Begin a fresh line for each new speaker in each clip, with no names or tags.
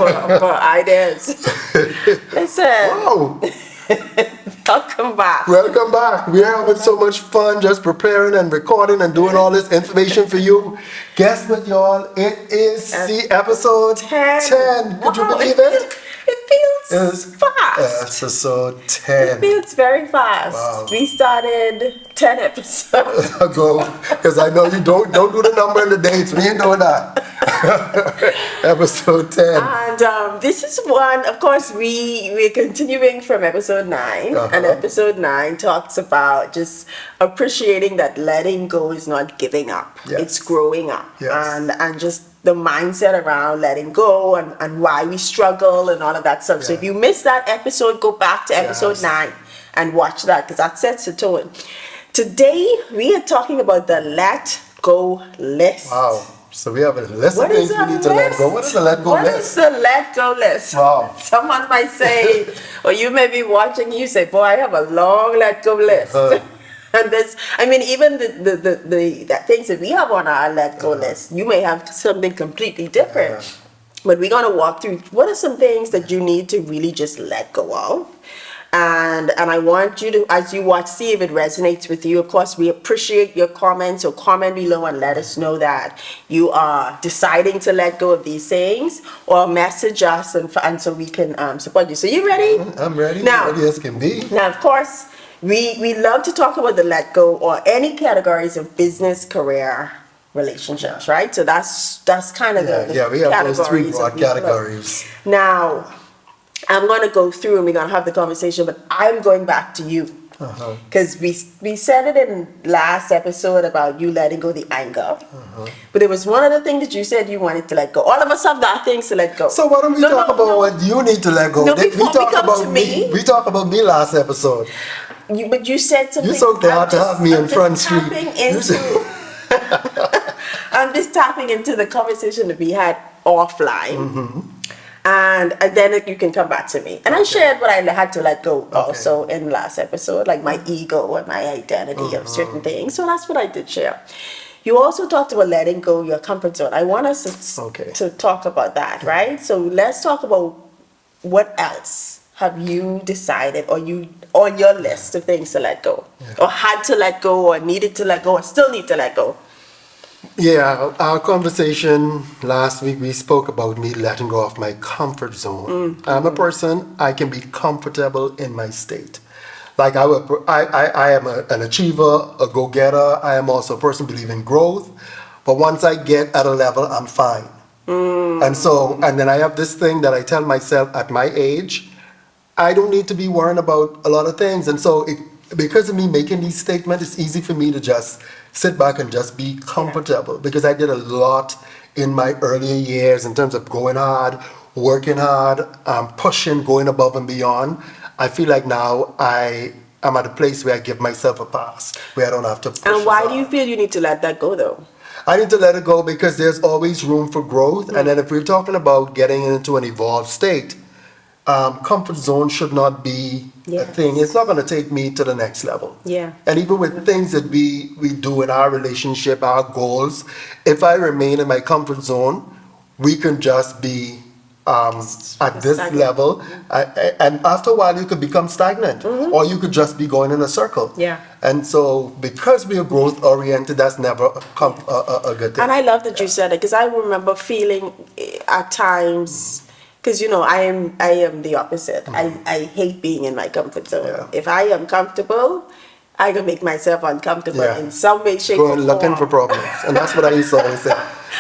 for ideas. Listen.
Wow.
Welcome back.
Welcome back. We're having so much fun just preparing and recording and doing all this information for you. Guess what, y'all? It is the episode 10. Could you believe it?
It feels fast.
Episode 10.
It feels very fast.
Wow.
We started 10 episodes
Ago, because I know you don't do the number and the dates. We ain't doing that. Episode 10.
And this is one, of course, we're continuing from episode 9. And episode 9 talks about just appreciating that letting go is not giving up.
Yes.
It's growing up.
Yes.
And just the mindset around letting go and why we struggle and all of that stuff. So
Yeah.
if you missed that episode, go back to episode
Yes.
9 and watch that, because that sets the tone. Today, we are talking about the let go list.
Wow. So we have a list of
What is
things we
a
need to let go. What is the let go
What
list?
is the let go list?
Wow.
Someone might say, or you may be watching, you say, boy, I have a long let go list. And this, I mean, even the things that we have on our let go list, you may have something completely different. But we're going to walk through what are some things that you need to really just let go of. And I want you to, as you watch, see if it resonates with you. Of course, we appreciate your comments, so comment below and let us know that you are deciding to let go of these things, or message us and so we can support you. So you ready?
I'm ready.
Now-
Ready as can be.
Now, of course, we love to talk about the let go or any categories of business, career, relationships, right? So that's kind of the
Yeah, we have those three
categories
broad
that we look.
categories.
Now, I'm going to go through and we're going to have the conversation, but I'm going back to you. Because we said it in last episode about you letting go the anger. But there was one other thing that you said you wanted to let go. All of us have that things to let go.
So why don't we talk about what you need to let go?
No,
we
before we
talked
come
about
to me.
We talked about me last episode.
But you said something.
You're so glad to have me in Front Street.
I'm just tapping into the conversation that we had offline. And then you can come back to me. And I shared what I had to let go also in last episode, like my ego and my identity of certain things. So that's what I did share. You also talked about letting go your comfort zone. I want us to talk about that, right? So let's talk about what else have you decided or you on your list of things to let go, or had to let go, or needed to let go, or still need to let go.
Yeah, our conversation last week, we spoke about me letting go of my comfort zone. I'm a person, I can be comfortable in my state. Like I am an achiever, a go-getter. I am also a person believe in growth. But once I get at a level, I'm fine. And then I have this thing that I tell myself at my age, I don't need to be worrying about a lot of things. And so because of me making these statements, it's easy for me to just sit back and just be comfortable, because I did a lot in my earlier years in terms of going hard, working hard, pushing, going above and beyond. I feel like now I'm at a place where I give myself a pass, where I don't have to push.
And why
as
do you
hard.
feel you need to let that go though?
I need to let it go because there's always room for growth. And then if we're talking about getting into an evolved state, comfort zone should not be a thing. It's not going to take me to the next level.
Yeah.
And even with things that we do in our relationship, our goals, if I remain in my comfort zone, we can just be at this
Stagnant.
level. And after a while, you could become stagnant, or you could just be going in a circle.
Yeah.
And so because we are growth oriented, that's never a good thing.
And I love that you said it, because I remember feeling at times, because I am the opposite. I hate being in my comfort zone.
Yeah.
If I am comfortable, I can make myself uncomfortable
Yeah.
in some way, shape, or
Going
form.
looking for problems. And that's what I used to always say.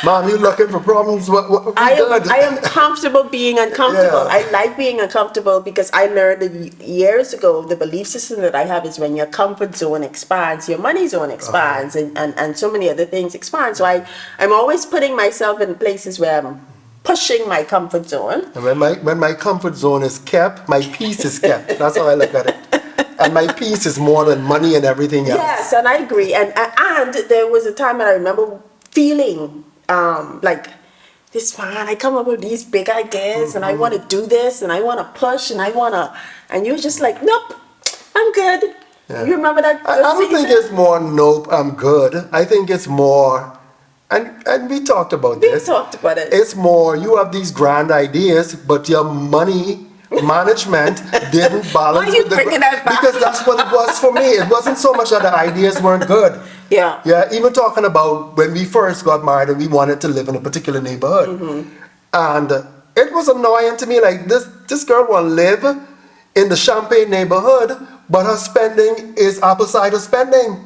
Mom, you looking for problems? What we
I
good?
am comfortable being uncomfortable.
Yeah.
I like being uncomfortable because I learned that years ago, the belief system that I have is when your comfort zone expands, your money zone expands, and so many other things expand. So I'm always putting myself in places where I'm pushing my comfort zone.
And when my comfort zone is kept, my peace is kept. That's how I look at it. And my peace is more than money and everything else.
Yes, and I agree. And there was a time that I remember feeling like this man, I come up with these big ideas and I want to do this and I want to push and you're just like, nope, I'm good.
Yeah.
You remember that?
I don't think it's more nope, I'm good. I think it's more And we talked about
We
this.
talked about it.
It's more, you have these grand ideas, but your money management didn't balance.
Why are you
with the
bringing that back?
Because that's what it was for me. It wasn't so much that the ideas weren't good.
Yeah.
Yeah, even talking about when we first got married and we wanted to live in a particular neighborhood. And it was annoying to me, like this girl want to live in the Champagne neighborhood, but her spending is apple cider spending.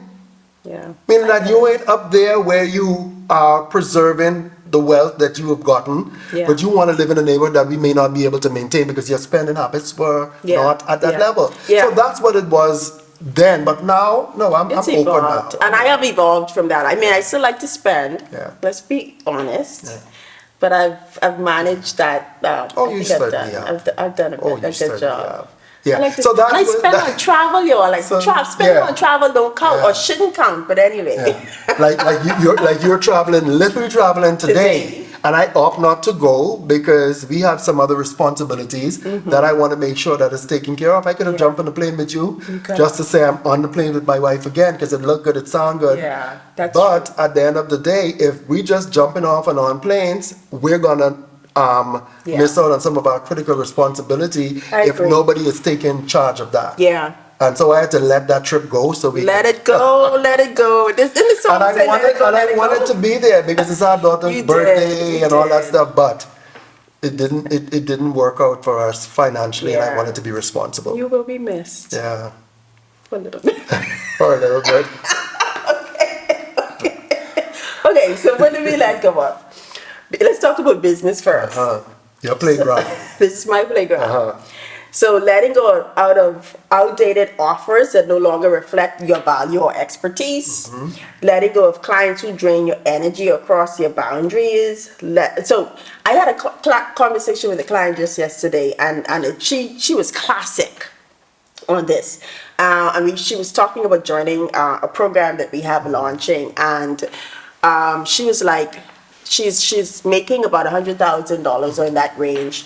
Yeah.
Meaning that you ain't up there where you are preserving the wealth that you have gotten,
Yeah.
but you want to live in a neighborhood that we may not be able to maintain because your spending habits were
Yeah.
not at that
Yeah.
level.
Yeah.
So that's what it was then, but now, no, I'm
It's
open now.
evolved, and I have evolved from that. I mean, I still like to spend.
Yeah.
Let's be honest. But I've managed that.
Oh,
I
you
think I've
certainly
done.
have.
I've done a
Oh, you
good
certainly
job.
have. Yeah.
I like to,
So that's
and I
what-
spend
that-
on travel, y'all. Like
So,
spending
yeah.
on travel don't count
Yeah.
or shouldn't count. But anyway,
Yeah. like you're traveling, literally traveling today, and I opt not to go because we have some other responsibilities that I want to make sure that is taken care of. I could have jumped on the plane with you
could
just to say I'm on the plane with my wife again because it looked good, it sound good.
Yeah, that's
But at the end of the day, if we just jumping off and on planes, we're gonna
Yeah.
miss out on some of our critical responsibility
I
if
agree.
nobody is taking charge of that.
yeah.
And so I had to let that trip go so we
Let it go, let it go. This in the song
and I
say,
wanted,
let it go,
and
let
I
it
wanted
go.
to be there because it's our daughter's
You did,
birthday
you
and all that
did.
stuff, but it didn't work out for us financially, and I
Yeah.
wanted to be responsible.
You will be missed.
Yeah,
A little bit.
for a little bit.
Okay, so what do we like about? Let's talk about business first.
Your playground.
This is my playground.
Uh-huh.
So letting go out of outdated offers that no longer reflect your value or expertise. Letting go of clients who drain your energy or cross your boundaries. So I had a conversation with a client just yesterday, and she was classic on this. I mean, she was talking about joining a program that we have launching, and she was like, she's making about $100,000 or in that range.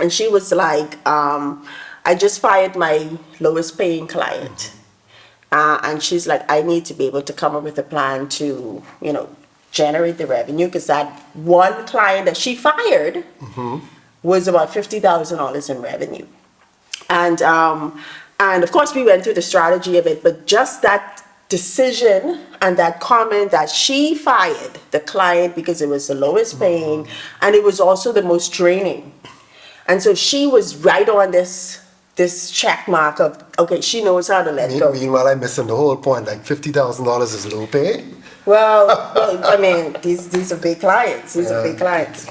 And she was like, I just fired my lowest paying client. And she's like, I need to be able to come up with a plan to, generate the revenue, because that one client that she fired was about $50,000 in revenue. And of course we went through the strategy of it, but just that decision and that comment that she fired the client because it was the lowest paying and it was also the most draining. And so she was right on this check mark of, okay, she knows how to let go.
Meanwhile, I'm missing the whole point. Like $50,000 is low pay.
Well, I mean, these are big clients. These are big clients.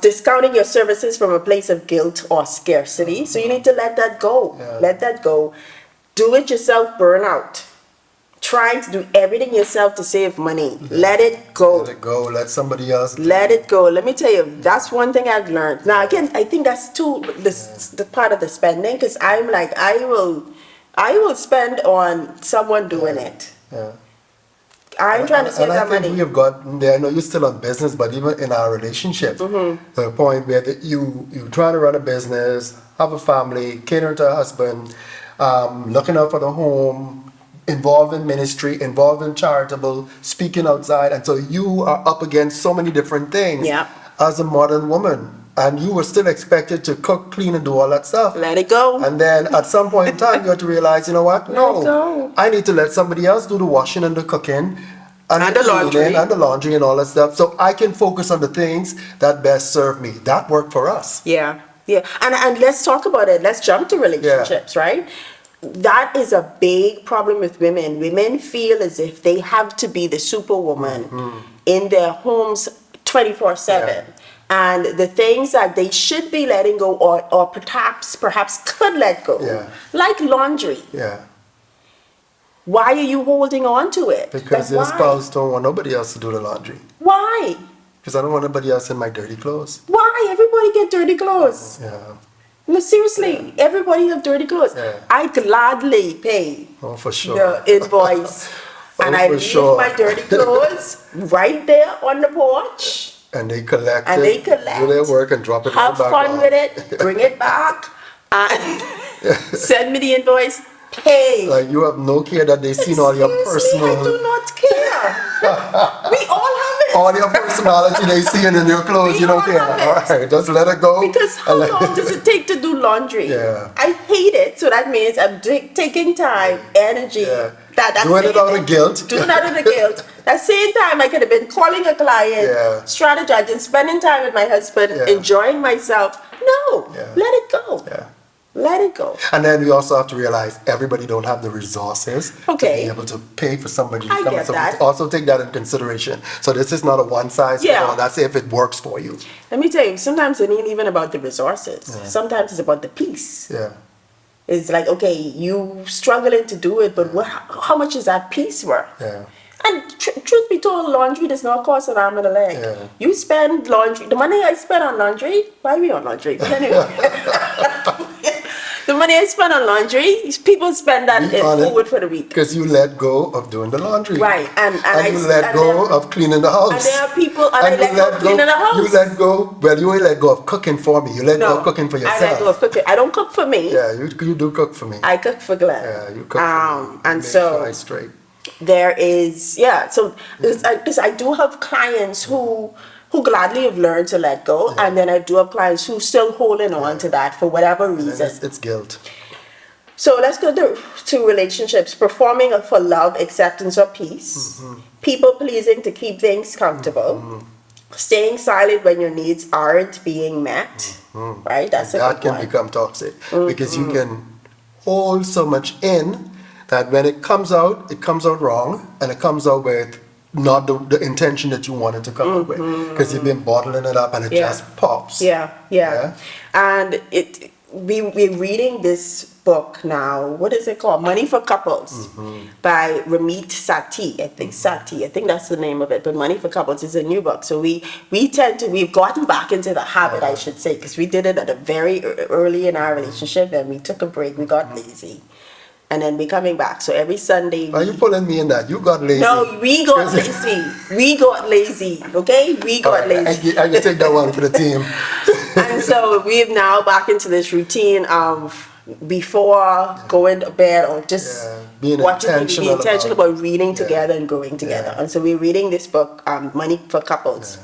Discounting your services from a place of guilt or scarcity. So you need to let that go.
Yeah.
Let that go. Do it yourself burnout. Trying to do everything yourself to save money. Let it go.
Let it go. Let somebody else.
Let it go. Let me tell you, that's one thing I've learned. Now, again, I think that's the part of the spending, because I'm like, I will spend on someone doing it.
Yeah.
I'm trying to save
and I
that
think
money.
we have gotten there. I know you're still on business, but even in our relationship, the point where you trying to run a business, have a family, catering to a husband, looking out for the home, involved in ministry, involved in charitable, speaking outside, and so you are up against so many different things
Yeah.
as a modern woman, and you were still expected to cook, clean, and do all that stuff.
Let it go.
And then at some point in time, you have to realize, you know what?
Let it
No,
go.
I need to let somebody else do the washing and the cooking
And the laundry.
cleaning and the laundry and all that stuff, so I can focus on the things that best serve me. That worked for us.
Yeah, yeah. And let's talk about it. Let's jump to relationships, right? That is a big problem with women. Women feel as if they have to be the superwoman in their homes 24/7. And the things that they should be letting go or perhaps could let go,
Yeah.
like laundry.
Yeah,
Why are you holding on to it?
because
Like,
your
why?
spouse don't want nobody else to do the laundry.
Why?
Because I don't want nobody else in my dirty clothes.
Why? Everybody get dirty clothes.
Yeah.
No, seriously, everybody have dirty clothes.
Yeah.
I gladly pay
Oh, for sure.
the invoice, and
Oh,
I
for
leave
sure.
my dirty clothes right there on the porch.
And they collect
And
it,
they collect,
do their work, and drop it
Have
back
fun
off.
with it, bring it back, and send me the invoice. Pay.
Like you have no care that they seen all your
Seriously,
personal.
I do not care. We all have
all your personality they see in your clothes, you don't
We
care.
all have
All right, just let it go.
Because how long does it take to do laundry?
Yeah.
I hate it. So that means I'm taking time, energy.
Yeah.
That's
Doing it out of guilt.
Doing it out of the guilt. That same time I could have been calling a client,
Yeah.
strategizing, spending time with my husband,
Yeah.
enjoying myself. No,
Yeah.
let it go.
Yeah.
Let it go.
And then we also have to realize everybody don't have the resources to
Okay.
be able to pay for somebody to
I
come.
get
So
that.
also take that in consideration. So this is not a one size fits
Yeah.
all. That's if it works for you.
Let me tell you, sometimes it ain't even about the resources. Sometimes it's about the peace.
Yeah.
It's like, okay, you struggling to do it, but how much is that piece worth?
Yeah.
And truth be told, laundry does not cost an arm and a leg.
Yeah.
You spend laundry, the money I spend on laundry, why are we on laundry? But anyway, the money I spend on laundry, people spend that
Be
in
on it.
food for the week.
Because you let go of doing the laundry.
Right, and
you let go of cleaning the house.
And there are people, and I
you
let go of cleaning the house.
You let go, well, you ain't let go of cooking for me. You let go
No,
of cooking for yourself.
I let go of cooking. I don't cook for me.
Yeah, you do cook for me.
I cook for Glenn.
Yeah, you cook for me.
And
Make
so
sure I straight.
there is, so I do have clients who gladly have learned to let go, and then I do have clients who still holding on to that for whatever
And
reason.
it's guilt.
So let's go to relationships. Performing for love, acceptance, or peace. People pleasing to keep things comfortable. Staying silent when your needs aren't being met. Right? That's a
That
good
can
one.
become toxic because you can hold so much in that when it comes out wrong, and it comes out with not the intention that you wanted to come out with, because you've been bottling it up and it
Yeah.
just pops.
Yeah.
Yeah.
And we're reading this book now. What is it called? Money for Couples by Ramit Sethi. I think that's the name of it. But Money for Couples is a new book. So we've gotten back into the habit, I should say, because we did it at a very early in our relationship, and we took a break. We got lazy. And then we're coming back. So every Sunday.
Are you pulling me in that? You got lazy.
No, we got lazy. We got lazy. Okay? We got lazy.
I can take that one for the team.
And so we've now back into this routine of before going to bed or just
being
watching TV,
intentional
be intentional about reading
Yeah.
together and growing together.
Yeah.
And so we're reading this book, Money for Couples.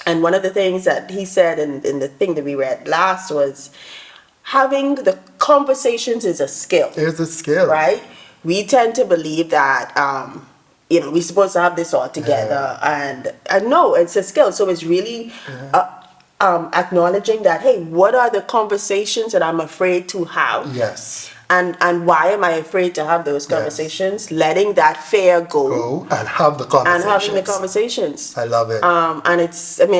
And one of the things that he said in the thing that we read last was having the conversations is a skill.
It's a skill.
Right? We tend to believe that we're supposed to have this all together, and no, it's a skill. So it's really acknowledging that, hey, what are the conversations that I'm afraid to have?
Yes.
And why am I afraid to have those conversations? Letting that fear go
and have the
and
conversations.
having the conversations.
I love it.
And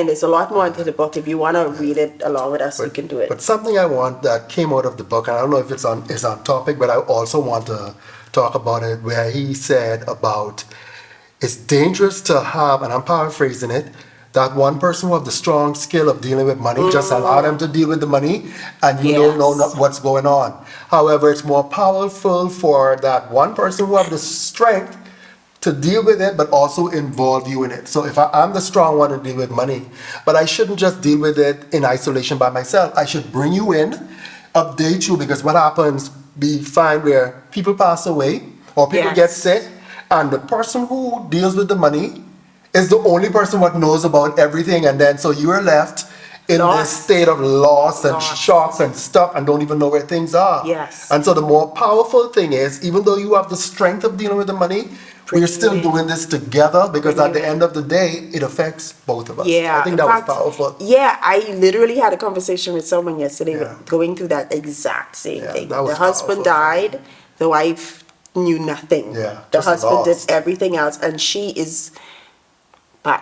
there's a lot more into the book. If you want to read it along with us, you can do it.
But something I want that came out of the book, and I don't know if it's on topic, but I also want to talk about it, where he said about it's dangerous to have, and I'm paraphrasing it, that one person who have the strong skill of dealing with money, just allow them to deal with the money, and you don't know what's going on. However, it's more powerful for that one person who have the strength to deal with it, but also involve you in it. So if I'm the strong one to deal with money, but I shouldn't just deal with it in isolation by myself. I should bring you in, update you, because what happens, we find where people pass away or people get sick, and the person who deals with the money is the only person what knows about everything, and then so you're left in this state of loss and shock and stuff and don't even know where things are.
Yes.
And so the more powerful thing is, even though you have the strength of dealing with the money, we're still doing this together, because at the end of the day, it affects both of us.
Yeah,
I think that was powerful.
Yeah, I literally had a conversation with someone yesterday going through that exact same thing.
that was
The husband
powerful.
died, the wife knew nothing.
Yeah,
The
just
husband did
lost.
everything else, and she is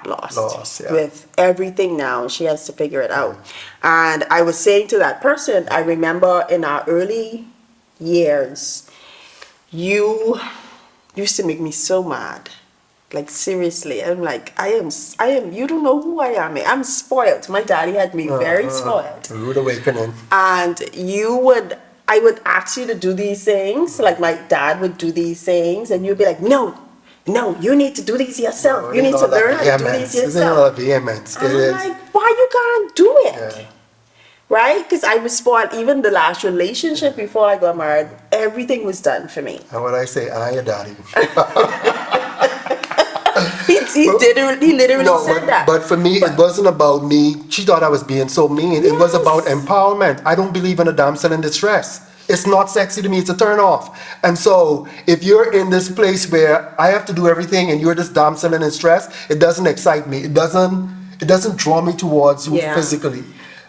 lost with everything now. She has to figure it out. And I was saying to that person, I remember in our early years, you used to make me so mad. Like, seriously, I'm like, I am, you don't know who I am. I'm spoiled. My daddy had me very spoiled.
A rude awakening.
And I would ask you to do these things, like my dad would do these things, and you'd be like, no, you need to do these yourself. You need to learn how to do these yourself.
Vehemence.
And I'm like, why you can't do it? Right? Because I was spoiled. Even the last relationship before I got married, everything was done for me.
And what I say, I your daddy.
Me He literally
No,
said that.
but for me, it wasn't about me. She thought I was being so mean. It was about empowerment. I don't believe in a damsel in distress. It's not sexy to me. It's a turn off. And so, if you're in this place where I have to do everything and you're this damsel in distress, it doesn't excite me. It doesn't draw me towards you
Yeah.
physically.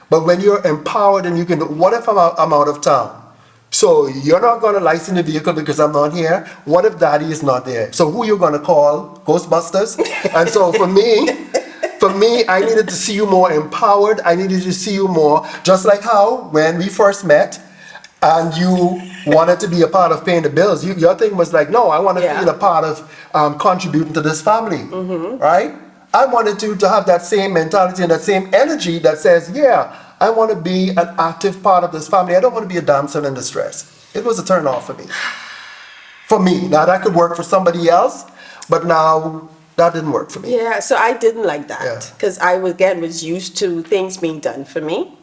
But when you're empowered and you can, what if I'm out of town? So you're not going to license the vehicle because I'm not here. What if daddy is not there? So who you going to call? Ghostbusters? And so for me, I needed to see you more empowered. I needed to see you more, just like how when we first met and you wanted to be a part of paying the bills. Your thing was like, no, I want to
Yeah.
feel a part of contributing to this family, right? I wanted to have that same mentality and that same energy that says, yeah, I want to be an active part of this family. I don't want to be a damsel in distress. It was a turn off for me. For me. Now that could work for somebody else, but now that didn't work for me.
Yeah, so I didn't like
Yeah.
that because again was used to things being done for me.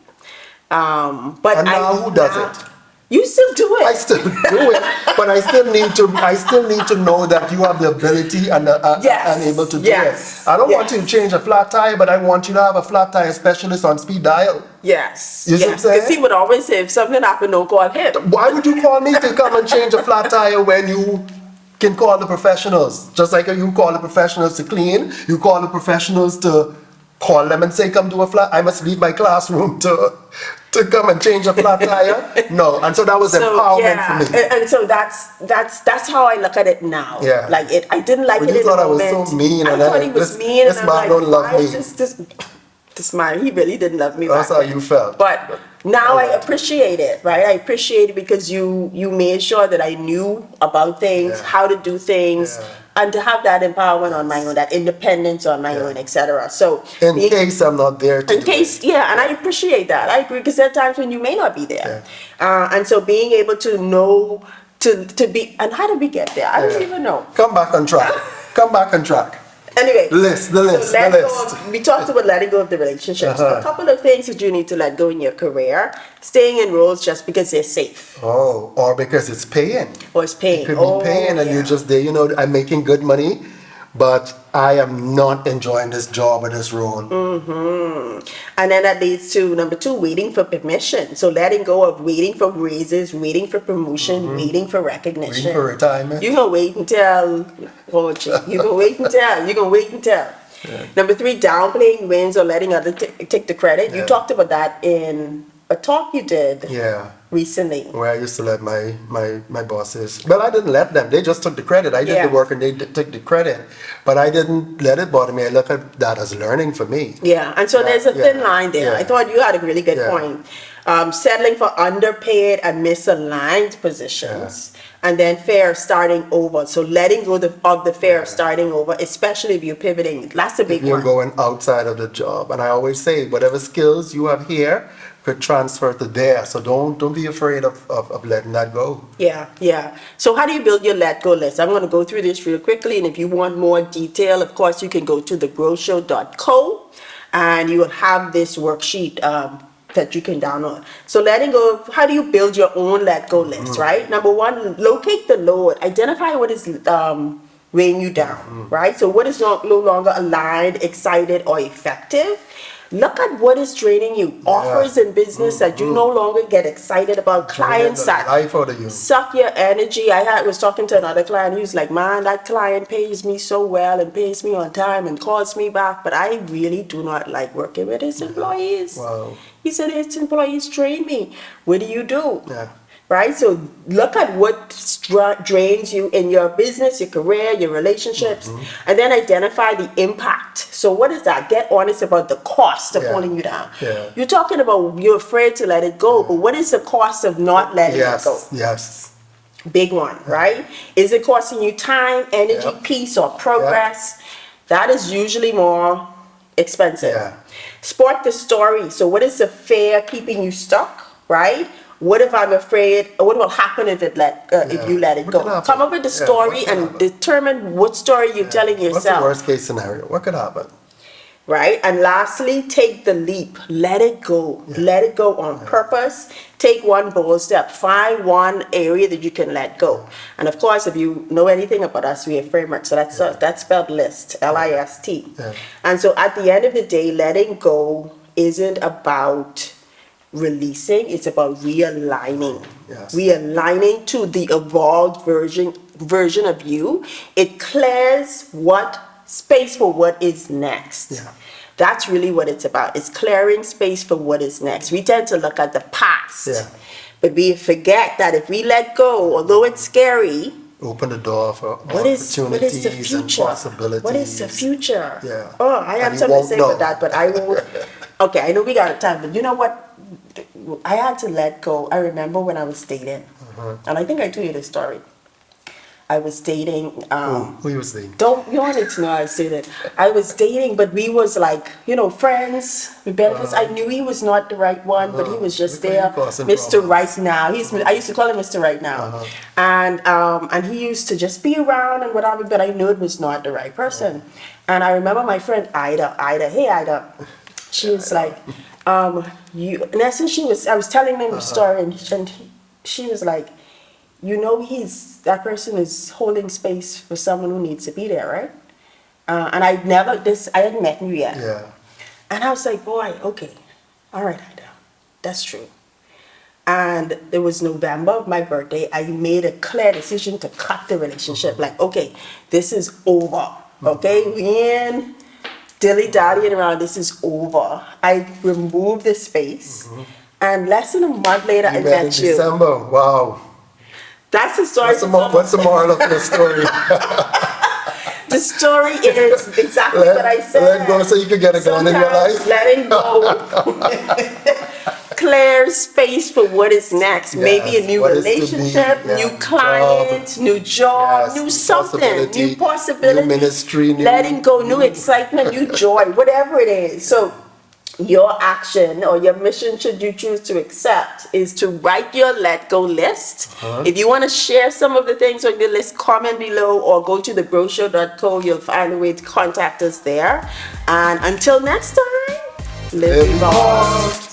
But
And now who does it?
You still do it.
I still do it, but I still need to know that you have the ability and
Yes,
and able to do
yes,
it. I don't want
yes.
you to change a flat tire, but I want you to have a flat tire specialist on speed dial.
Yes.
You see what I'm
Yes. Because
saying?
he would always say if something happened, don't call him.
Why would you call me to come and change a flat tire when you can call the professionals? Just like you call the professionals to clean, you call the professionals to call them and say, come do a flat. I must leave my classroom to come and change a flat tire. No, and so that was empowerment for me.
And so that's how I look at it now.
Yeah.
Like I didn't like
But
it
you
in the
thought I was
moment.
so mean,
I
and
thought
I-
he was
this-
mean,
this
and
man
I'm like,
don't love
why
me.
is this man? He really didn't love me.
That's
back
how
then.
you felt.
But now I appreciate it, right? I appreciate it because you made sure that I knew about things,
Yeah.
how to do things,
Yeah.
and to have that empowerment on my own, that independence on my own, etc. So
In
being-
case I'm not there to
in
do
case,
it.
yeah, and I appreciate that. I agree because there are times when you may not be there, and so being able to know to be and how did we get there? I don't
Yeah.
even know.
Come back on track. Come back on track.
Anyway,
The list.
so let
the
go
list.
of- we talked about letting go of the relationships.
Uh-huh.
A couple of things that you need to let go in your career: staying in roles just because they're safe
Oh, or because it's paying.
or it's paying.
It could be paying and
yeah.
you're just there, I'm making good money, but I am not enjoying this job or this role.
And then that leads to number 2, waiting for permission. So letting go of waiting for raises, waiting for promotion, waiting for recognition.
Waiting for retirement.
You're gonna wait until you're gonna wait until. Number 3, downplaying wins or letting others take the credit. You
Yeah.
talked about that in a talk you did
Yeah.
recently.
Where I used to let my bosses, well, I didn't let them. They just took the credit. I did
Yeah.
the work and they took the credit. But I didn't let it bother me. I look at that as learning for me.
Yeah, and so there's a thin
Yeah,
line there.
yeah.
I thought you had a really good
Yeah.
point. Settling for underpaid and misaligned positions. And then fear of starting over. So letting go of the fear of starting over, especially if you're pivoting. That's a big
You're
one.
going outside of the job. And I always say, whatever skills you have here could transfer to there. So don't be afraid of letting that go.
Yeah, yeah. So how do you build your let go list? I'm going to go through this real quickly. And if you want more detail, of course, you can go to thegrowshow.co and you will have this worksheet that you can download. So letting go of, how do you build your own let go list, right? Number 1, locate the load. Identify what is weighing you down, right? So what is no longer aligned, excited, or effective? Look at what is draining you. Offers in business that you no longer get excited about. Clients that
Life out of you.
suck your energy. I was talking to another client. He was like, man, that client pays me so well and pays me on time and calls me back, but I really do not like working with his employees.
Wow.
He said his employees drain me. What do you do?
Yeah.
Right? So look at what drains you in your business, your career, your relationships, and then identify the impact. So what is that? Get honest about the cost of
Yeah.
holding you down.
Yeah.
You're talking about you're afraid to let it go, but what is the cost of not letting it go?
Yes.
Big one, right? Is it costing you time, energy,
Yep.
peace, or progress? That is usually more expensive.
Yeah.
Sport the story. So what is the fear keeping you stuck, right? What if I'm afraid? What will happen if if you let it
What
go?
can happen?
Come up with the story
what can
and
happen?
determine what story you're telling
What's the
yourself.
worst case scenario? What could happen?
right? And lastly, take the leap. Let it go. Let it go on purpose. Take one bold step. Find one area that you can let go. And of course, if you know anything about us, we have framework. So that's spelled list, LIST.
Yeah.
And so at the end of the day, letting go isn't about releasing, it's about realigning.
Yes.
Realigning to the evolved version of you. It clears what space for what is next.
Yeah.
That's really what it's about. It's clearing space for what is next. We tend to look at the past,
Yeah.
but we forget that if we let go, although it's scary,
Open the door for
what is the
opportunities and
future?
possibilities.
What is the future?
Yeah.
Oh, I have
And you
something to
won't
say
know.
for that, but I won't. Okay, I know we got time, but you know what? I had to let go. I remember when I was dating, and I think I told you the story. I was dating.
Who was dating?
Don't you wanted to know I said it. I was dating, but we was like, friends with benefits. I knew he was not the right one, but he was just
Look what
there.
you causing
Mr.
problems.
Right Now. I used to call him Mr. Right Now. And he used to just be around and whatever, but I knew it was not the right person. And I remember my friend Ida, hey Ida. She was like, in essence I was telling them the story and she was like, that person is holding space for someone who needs to be there, right? And I hadn't met you yet.
Yeah.
And I was like, boy, okay, all right, Ida, that's true. And it was November of my birthday. I made a clear decision to cut the relationship. Like, okay, this is over. Okay, we ain't dilly-dallying around. This is over. I removed the space. And less than a month later, I
You met in
met you.
December. Wow.
That's the story.
What's the moral of the story?
The story is exactly what I said.
Let go so you can get a gun in your
Sometimes
life.
letting go clears space for what is next. Maybe a new
what is to be,
relationship,
yeah,
new client, new job,
Yes,
new
new
something,
possibility,
new possibility,
new ministry,
letting go, new excitement, new joy, whatever it is. So your action or your mission, should you choose to accept, is to write your let go list. If you want to share some of the things on your list, comment below or go to thebrochure.co. You'll find a way to contact us there. And until next time, live evolved.